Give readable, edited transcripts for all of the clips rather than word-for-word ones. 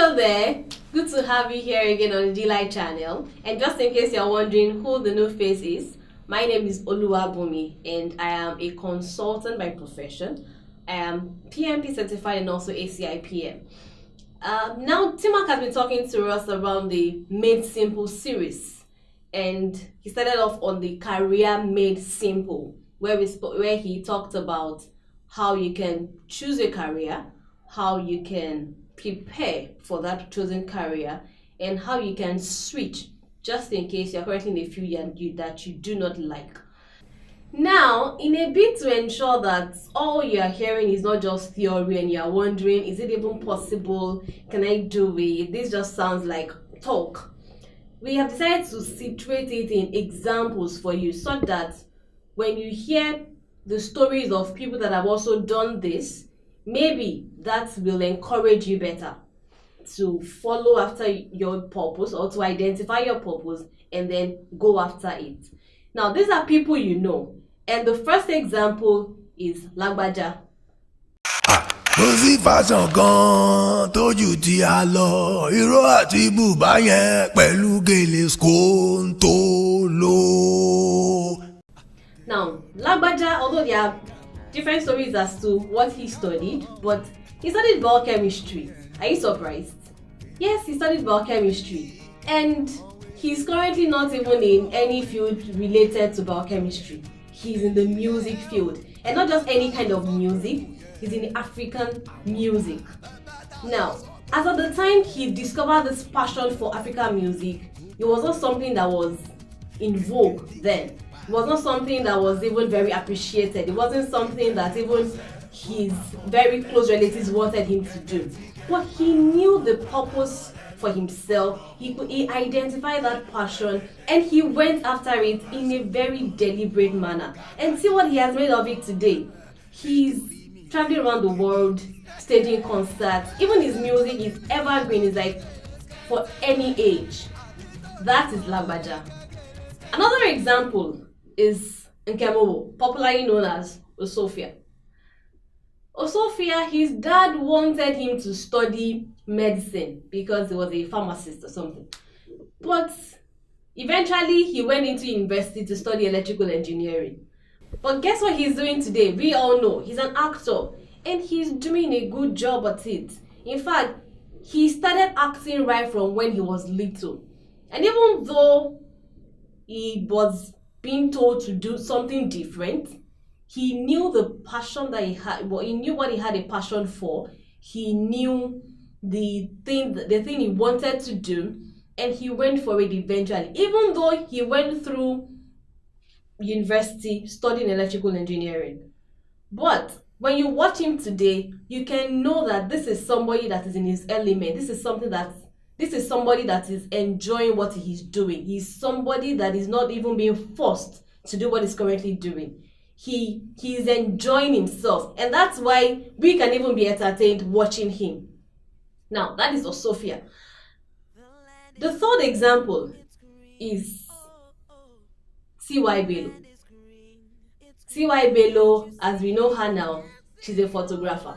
Hello there, good to have you here again on the Delight channel. And just in case you're wondering who the new face is, my name is Oluwabumi and I am a consultant by profession. I am PMP certified and also ACI PM. Now Timak has been talking to us around the Made Simple series, and he started off on the career made simple, where he talked about how you can choose a career, how you can prepare for that chosen career, and how you can switch just in case you're currently in a field that you do not like. Now, in a bid to ensure that all you're hearing is not just theory and you're wondering, is it even possible? Can I do it? This just sounds like talk. We have decided to situate it in examples for you so that when you hear the stories of people that have also done this, maybe that will encourage you better to follow after your purpose or to identify your purpose and then go after it. Now, these are people you know. And the first example is Lagbaja. Now, Lagbaja, although there are different stories as to what he studied, but he studied biochemistry. Are you surprised? Yes, he studied biochemistry, and he's currently not even in any field related to biochemistry. He's in the music field, and not just any kind of music, he's in African music. Now, as of the time he discovered this passion for African music, it was not something that was in vogue then. It was not something that was even very appreciated. It wasn't something that even his very close relatives wanted him to do. But he knew the purpose for himself. He identified that passion and he went after it in a very deliberate manner. And see what he has made of it today. He's traveling around the world, staging concerts. Even his music is evergreen. It's like for any age. That is Lagbaja. Another example is Nkemowo, popularly known as Sophia. Sophia, his dad wanted him to study medicine because he was a pharmacist or something. But eventually he went into university to study electrical engineering. But guess what he's doing today? We all know he's an actor and he's doing a good job at it. In fact, he started acting right from when he was little. And even though he was being told to do something different, he knew the passion that he had. Well, he knew what he had a passion for. He knew the thing he wanted to do, and he went for it eventually. Even though he went through university studying electrical engineering, but when you watch him today, you can know that this is somebody that is in his element. This is somebody that is enjoying what he's doing. He's somebody that is not even being forced to do what he's currently doing. He's enjoying himself, and that's why we can even be entertained watching him. Now, that is Sophia. The third example is CY Bello. CY Bello, as we know her now, she's a photographer.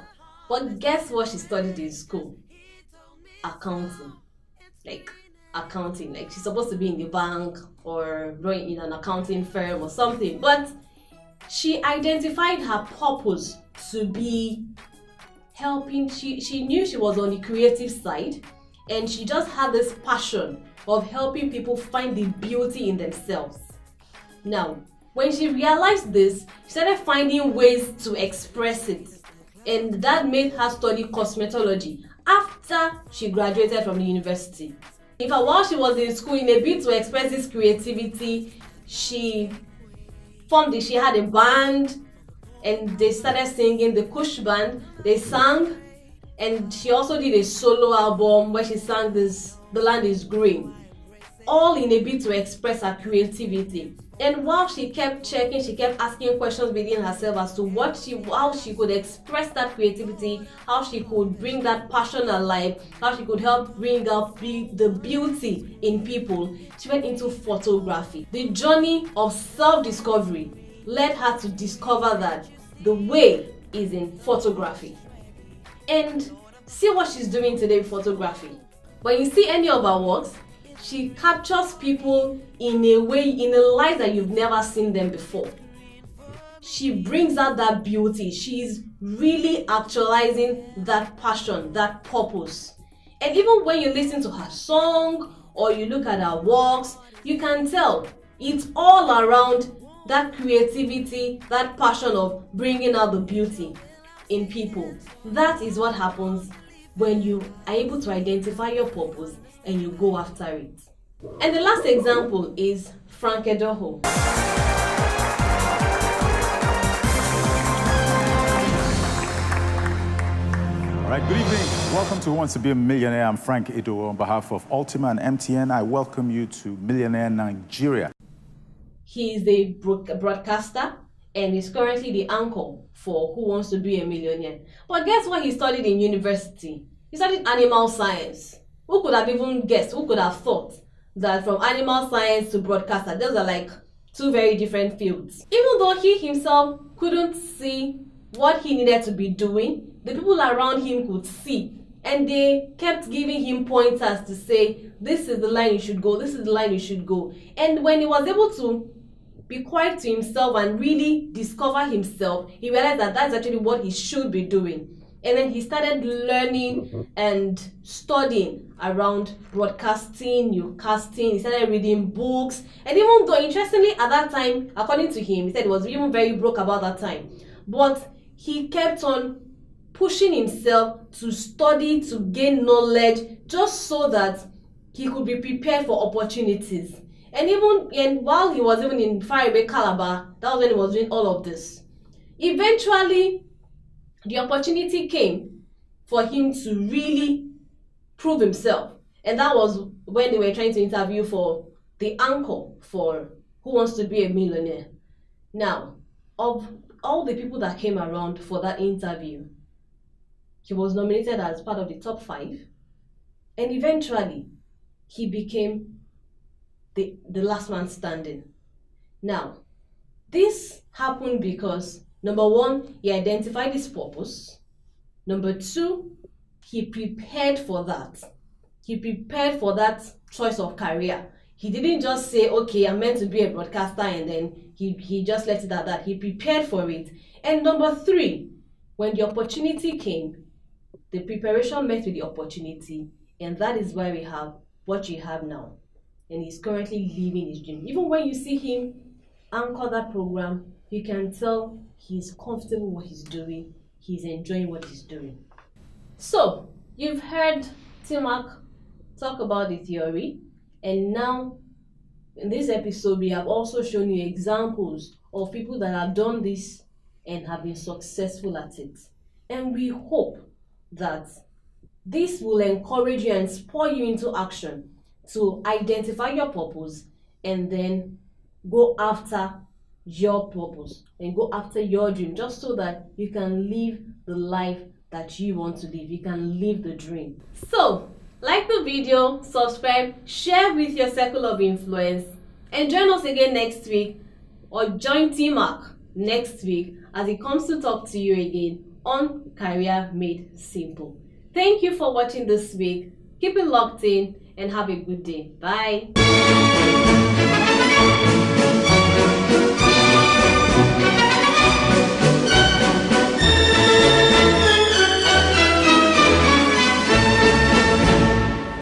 But guess what she studied in school? Accounting. Like she's supposed to be in the bank or running in an accounting firm or something. But she identified her purpose to be helping. She knew she was on the creative side, and she just had this passion of helping people find the beauty in themselves. Now, when she realized this, she started finding ways to express it, and that made her study cosmetology after she graduated from the university. In fact, while she was in school, in a bid to express this creativity, she had a band and they started singing, the Kush band. They sang, and she also did a solo album where she sang this The Land Is Green, all in a bid to express her creativity. And while she kept checking, she kept asking questions within herself as to how she could express that creativity, how she could bring that passion alive, how she could help bring out the beauty in people. She went into photography. The journey of self-discovery led her to discover that the way is in photography. And See what she's doing today with photography. When you see any of her works, she captures people in a way, in a light that you've never seen them before. She brings out that beauty. She's really actualizing that passion, that purpose. And even when you listen to her song or you look at her works, you can tell it's all around that creativity, that passion of bringing out the beauty in people. That is what happens when you are able to identify your purpose and you go after it. And the last example is Frank Edoho. All right, good evening. Welcome to Who Wants to Be a Millionaire. I'm Frank Edoho. On behalf of Ultima and MTN, I welcome you to Millionaire Nigeria. He is a broadcaster and is currently the anchor for Who Wants to Be a Millionaire. But guess what he studied in university? He studied animal science. Who could have even guessed, who could have thought that from animal science to broadcaster, those are like two very different fields. Even though he himself couldn't see what he needed to be doing, the people around him could see. And they kept giving him pointers to say, this is the line you should go, this is the line you should go. And when he was able to be quiet to himself and really discover himself, he realized that that's actually what he should be doing. And then he started learning and studying around broadcasting, newscasting. He started reading books. And even though, interestingly, at that time, according to him, he said he was even very broke about that time. But he kept on pushing himself to study, to gain knowledge, just so that he could be prepared for opportunities. And while he was even in Faraway Calabar, that was when he was doing all of this. Eventually, the opportunity came for him to really prove himself. And that was when they were trying to interview for the anchor for Who Wants to Be a Millionaire. Now, of all the people that came around for that interview, he was nominated as part of the top 5. And eventually, he became the last man standing. Now, this happened because, number 1, he identified his purpose. Number 2, he prepared for that. He prepared for that choice of career. He didn't just say, okay, I'm meant to be a broadcaster, and then he just left it at that. He prepared for it. And number 3, when the opportunity came, the preparation met with the opportunity, and that is why we have what you have now. And he's currently living his dream. Even when you see him anchor that program, you can tell he's comfortable with what he's doing. He's enjoying what he's doing. So, you've heard Timac talk about the theory, and now in this episode, we have also shown you examples of people that have done this and have been successful at it. And we hope that this will encourage you and spur you into action to identify your purpose and then go after your purpose and go after your dream, just so that you can live the life that you want to live. You can live the dream. So, like the video, subscribe, share with your circle of influence, and join us again next week, or join Timac next week as he comes to talk to you again on Career Made Simple. Thank you for watching this week. Keep it locked in and have a good day. Bye.